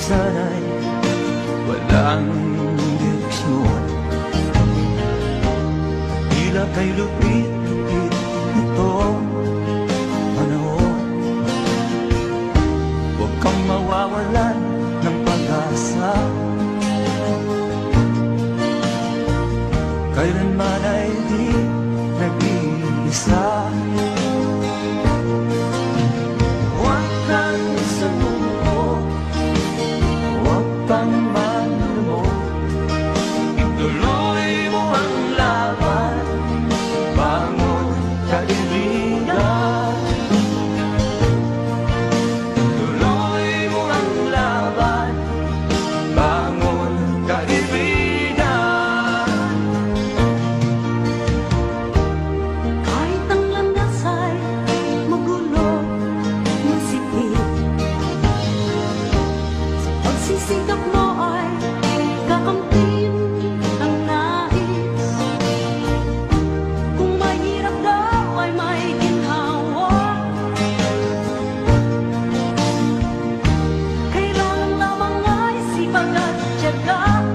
sana'y walang direksyon. Tila kay lupit-lupit itong panahon. Huwag kang mawawalan ng pag-asa, kailanman ay di nag-iisa. Huwag kang sumuko, huwag pang manlumok, ituloy mo ang laban, bangon kaibigan. Ituloy mo ang laban, bangon kaibigan. Kahit ang landas ay magulo, masipit, sa pagsisikap mo ay kakamtin ang nais. Kung mahirap daw ay may ginhawa, kailangan lamang ay sipag at tiyaga.